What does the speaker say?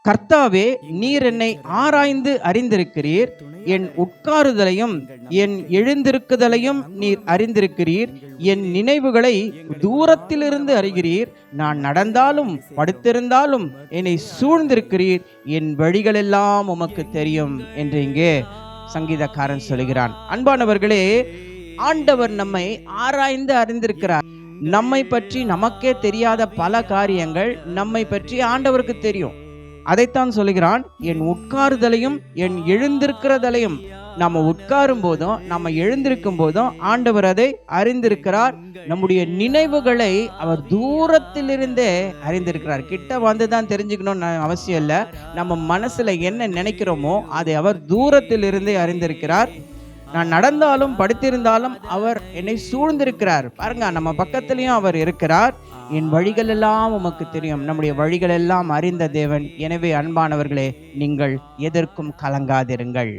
கர்த்தாவே, நீர் என்னை ஆராய்ந்து அறிந்திருக்கிறீர். என் உட்காருதலையும் என் எழுந்திருக்குதலையும் நீர் அறிந்திருக்கிறீர். என் நினைவுகளை தூரத்திலிருந்து அறிகிறீர். நான் நடந்தாலும் படுத்திருந்தாலும் என்னை சூழ்ந்திருக்கிறீர். என் வழிகளெல்லாம் உமக்கு தெரியும் என்று இங்கே சங்கீதக்காரன் சொல்கிறான். அன்பானவர்களே, ஆண்டவர் நம்மை ஆராய்ந்து அறிந்திருக்கிறார். நம்மை பற்றி நமக்கே தெரியாத பல காரியங்கள் நம்மை பற்றி ஆண்டவருக்கு தெரியும். அதைத்தான் சொல்லுகிறான், என் உட்காருதலையும் என் எழுந்திருக்கிறதலையும். நம்ம உட்காரும் போதும் நம்ம எழுந்திருக்கும் போதும் ஆண்டவர் அதை அறிந்திருக்கிறார். நம்முடைய நினைவுகளை அவர் தூரத்திலிருந்தே அறிந்திருக்கிறார். கிட்ட வந்து தான் தெரிஞ்சுக்கணும்னு அவசியம் இல்லை. நம்ம மனசுல என்ன நினைக்கிறோமோ அதை அவர் தூரத்திலிருந்தே அறிந்திருக்கிறார். நான் நடந்தாலும் படுத்திருந்தாலும் அவர் என்னை சூழ்ந்திருக்கிறார். பாருங்க, நம்ம பக்கத்திலையும் அவர் இருக்கிறார். என் வழிகள் எல்லாம் உமக்கு தெரியும். நம்முடைய வழிகள் எல்லாம் அறிந்த தேவன். எனவே அன்பானவர்களே, நீங்கள் எதற்கும் கலங்காதிருங்கள்.